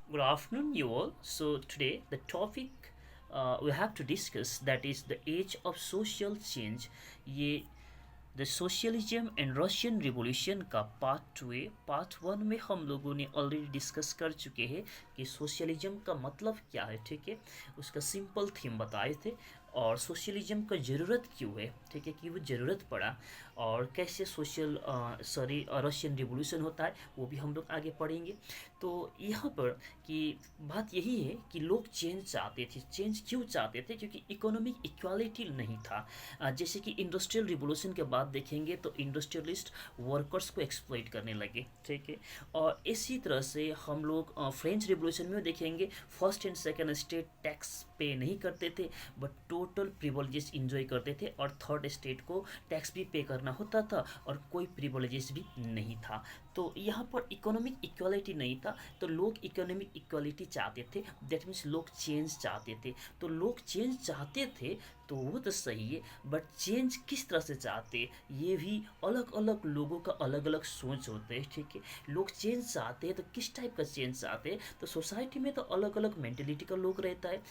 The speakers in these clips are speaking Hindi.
Good afternoon, you all. So today the topic we have to discuss that is the age of social change. ये the socialism and Russian revolution का पार्ट टू है। पार्ट वन में हम लोगों ने ऑलरेडी डिस्कस कर चुके हैं कि सोशलिज्म का मतलब क्या है, ठीक है। उसका सिंपल थीम बताए थे और सोशलिज्म का ज़रूरत क्यों है, ठीक है, कि वो ज़रूरत पड़ा और कैसे रशियन रिवॉल्यूशन होता है वो भी हम लोग आगे पढ़ेंगे। तो यहाँ पर कि बात यही है कि लोग चेंज चाहते थे। चेंज क्यों चाहते थे? क्योंकि इकोनॉमिक इक्वालिटी नहीं था। जैसे कि इंडस्ट्रियल रिवॉल्यूशन के बाद देखेंगे तो इंडस्ट्रियलिस्ट वर्कर्स को एक्सप्लॉइट करने लगे, ठीक है। और इसी तरह से हम लोग फ्रेंच रिवॉल्यूशन में देखेंगे first and second state tax पे नहीं करते थे बट टोटल प्रिविलेजेस इंजॉय करते थे, और थर्ड स्टेट को टैक्स भी पे करना होता था और कोई प्रिविलेजेस भी नहीं था। तो यहाँ पर इकोनॉमिक इक्वालिटी नहीं था, तो लोग इकोनॉमिक इक्वालिटी चाहते थे। दैट मीन्स लोग चेंज चाहते थे। तो लोग चेंज चाहते थे तो वो तो सही है, बट चेंज किस तरह से चाहते ये भी अलग अलग लोगों का अलग अलग सोच होते हैं, ठीक है। लोग चेंज चाहते हैं तो किस टाइप का चेंज चाहते हैं, तो सोसाइटी में तो अलग अलग मेंटेलिटी का लोग रहता है।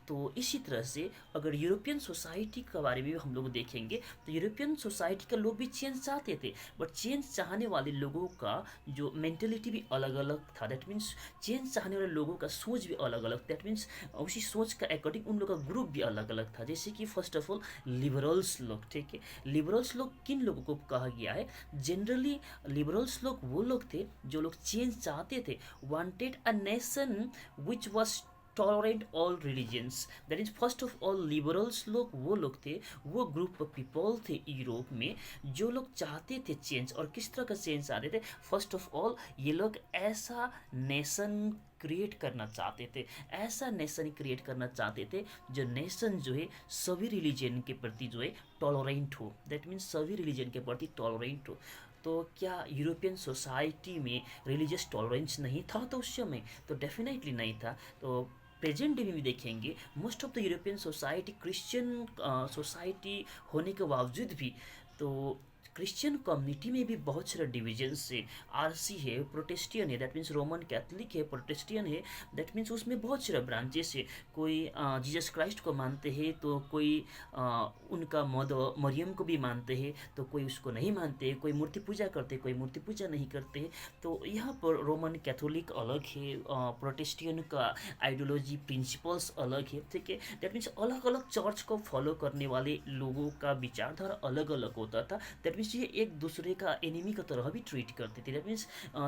तो इसी तरह से अगर यूरोपियन सोसाइटी के बारे में हम लोग देखेंगे तो यूरोपियन सोसाइटी का लोग भी चेंज चाहते थे, बट चेंज चाहने वाले लोगों का जो मेंटेलिटी भी अलग अलग था। दैट मीन्स चेंज चाहने वाले लोगों का सोच भी अलग अलग। दैट मीन्स उसी सोच का अकॉर्डिंग उन लोगों का ग्रुप भी अलग अलग था। जैसे कि फर्स्ट ऑफ ऑल लिबरल्स लोग, ठीक है। लिबरल्स लोग किन लोगों को कहा गया है? जनरली लिबरल्स लोग वो लोग थे जो लोग चेंज चाहते थे, wanted a nation which was tolerant all religions. That is first of all liberals लोग वो लोग थे, वो ग्रुप ऑफ पीपल थे यूरोप में जो लोग चाहते थे चेंज। और किस तरह का चेंज चाहते थे? फर्स्ट ऑफ ऑल ये लोग ऐसा नेशन क्रिएट करना चाहते थे, ऐसा नेशन क्रिएट करना चाहते थे जो नेशन जो है सभी रिलीजन के प्रति जो है टॉलरेंट हो। दैट मीन्स सभी रिलीजन के प्रति टॉलरेंट हो। तो क्या यूरोपियन सोसाइटी में रिलीजियस टॉलरेंस नहीं था? तो उस समय तो डेफिनेटली नहीं था। तो प्रेजेंट डे में भी देखेंगे most of the European society Christian society होने के बावजूद भी तो क्रिश्चियन कम्युनिटी में भी बहुत सारे डिविजन है। आरसी है, प्रोटेस्टियन है, दैट मीन्स रोमन कैथलिक है, प्रोटेस्टियन है, दैट मीन्स उसमें बहुत सारे ब्रांचेस है। कोई जीसस क्राइस्ट को मानते हैं तो कोई उनका मदर मरियम को भी मानते हैं, तो कोई उसको नहीं मानते, कोई मूर्ति पूजा करते, कोई मूर्ति पूजा नहीं करते। तो यहाँ पर रोमन कैथोलिक अलग है, प्रोटेस्टियन का आइडियोलॉजी प्रिंसिपल्स अलग है, ठीक है। दैट मीन्स अलग अलग चर्च को फॉलो करने वाले लोगों का विचारधारा अलग अलग होता था। दैट मीन्स ये एक दूसरे का एनिमी की तरह भी ट्रीट करते थे। दैट मीन्स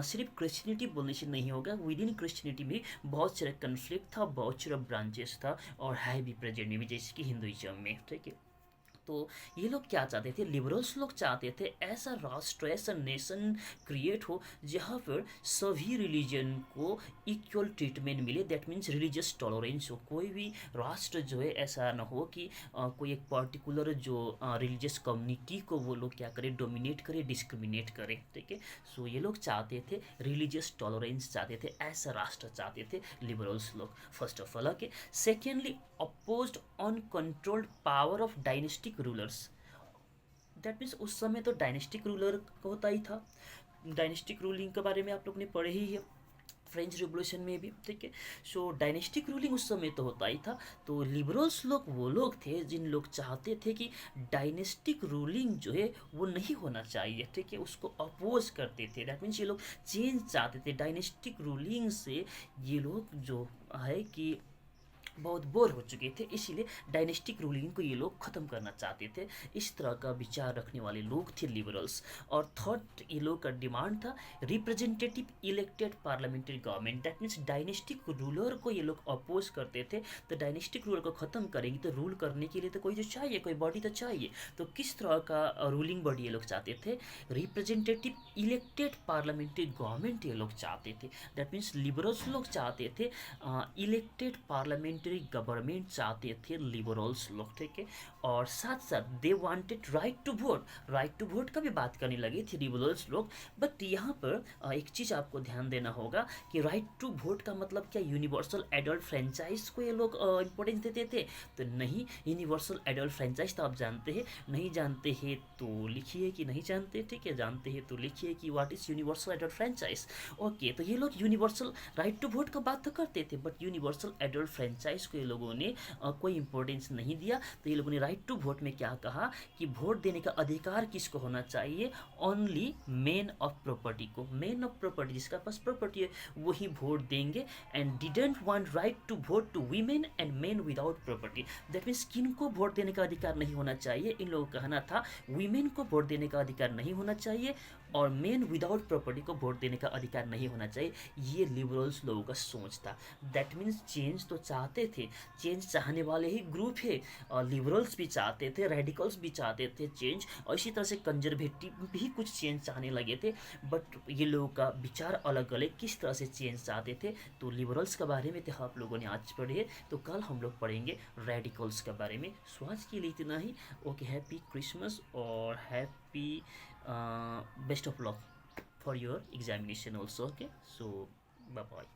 सिर्फ क्रिश्चियनिटी बोलने से नहीं होगा, विद इन क्रिश्चियनिटी में बहुत सारे कन्फ्लिक्ट था, बहुत सारे ब्रांचेस था और है भी प्रेजेंट में, जैसे कि हिंदुइज्म में, ठीक है। तो ये लोग क्या चाहते थे? लिबरल्स लोग चाहते थे ऐसा राष्ट्र, ऐसा नेशन क्रिएट हो जहाँ पर सभी रिलीजन को इक्वल ट्रीटमेंट मिले। दैट मीन्स रिलीजियस टॉलरेंस हो। कोई भी राष्ट्र जो है ऐसा ना हो कि कोई एक पर्टिकुलर जो रिलीजियस कम्युनिटी को वो लोग क्या करे, डोमिनेट करे, डिस्क्रिमिनेट करे, ठीक है। सो ये लोग चाहते थे रिलीजियस टॉलरेंस चाहते थे, ऐसा राष्ट्र चाहते थे लिबरल्स लोग, first of all, okay. Secondly opposed uncontrolled power of dynastic rulers. That means उस समय तो डायनेस्टिक रूलर होता ही था। डायनेस्टिक रूलिंग के बारे में आप लोग ने पढ़े ही है फ्रेंच रिवोल्यूशन में भी, ठीक है। सो डायनेस्टिक रूलिंग उस समय तो होता ही था। तो लिबरल्स लोग वो लोग थे जिन लोग चाहते थे कि डायनेस्टिक रूलिंग जो है वो नहीं होना चाहिए, ठीक है, उसको अपोज करते थे। दैट मीन्स ये लोग चेंज चाहते थे डायनेस्टिक रूलिंग से। ये लोग जो है कि बहुत बोर हो चुके थे, इसीलिए डायनेस्टिक रूलिंग को ये लोग ख़त्म करना चाहते थे। इस तरह का विचार रखने वाले लोग थे लिबरल्स। और थर्ड ये लोग का डिमांड था representative elected parliamentary government. That means dynastic ruler को ये लोग अपोज करते थे। तो डायनेस्टिक रूलर को ख़त्म करेंगे तो रूल करने के लिए तो कोई तो चाहिए, कोई बॉडी तो चाहिए। तो किस तरह का रूलिंग बॉडी ये लोग चाहते थे? रिप्रेजेंटेटिव इलेक्टेड पार्लियामेंट्री गवर्नमेंट ये लोग चाहते थे। दैट मीन्स लिबरल्स लोग चाहते थे इलेक्टेड पार्लियामेंट्री पार्लियामेंट्री गवर्नमेंट चाहते थे लिबरल्स लोग, ठीक है। और साथ साथ they wanted right to vote, right to vote का भी बात करने लगे थे लिबरल्स लोग। बट यहाँ पर एक चीज़ आपको ध्यान देना होगा कि राइट टू वोट का मतलब क्या यूनिवर्सल एडल्ट फ्रेंचाइज को ये लोग इम्पोर्टेंस देते थे? तो नहीं, यूनिवर्सल एडल्ट फ्रेंचाइज तो आप जानते हैं, नहीं जानते हैं तो लिखिए कि नहीं जानते, ठीक है। जानते हैं तो लिखिए कि what is universal adult franchise. Okay, तो ये लोग यूनिवर्सल राइट टू वोट का बात तो करते थे, बट यूनिवर्सल एडल्ट फ्रेंचाइज को ये लोगों ने कोई इंपॉर्टेंस नहीं दिया। तो ये लोगों ने राइट टू वोट में क्या कहा कि वोट देने का अधिकार किसको होना चाहिए? ओनली मेन ऑफ प्रॉपर्टी को, मेन ऑफ प्रॉपर्टी, जिसका पास प्रॉपर्टी है वही वोट देंगे। And didn't want right to vote to women and men without property. That means किनको वोट देने का अधिकार नहीं होना चाहिए? इन लोगों का कहना था वीमेन को वोट देने का अधिकार नहीं होना चाहिए और मेन विदाउट प्रॉपर्टी को वोट देने का अधिकार नहीं होना चाहिए। ये लिबरल्स लोगों का सोच था। दैट मीन्स चेंज तो चाहते थे, चेंज चाहने वाले ही ग्रुप है। और लिबरल्स भी चाहते थे, रेडिकल्स भी चाहते थे चेंज, और इसी तरह से कंजर्वेटिव भी कुछ चेंज चाहने लगे थे। बट ये लोगों का विचार अलग अलग, किस तरह से चेंज चाहते थे। तो लिबरल्स के बारे में तो आप लोगों ने आज पढ़े, तो कल हम लोग पढ़ेंगे रेडिकल्स के बारे में। सो आज के लिए इतना ही। ओके, हैप्पी क्रिसमस और happy best of luck for your examination also. Okay, so bye bye.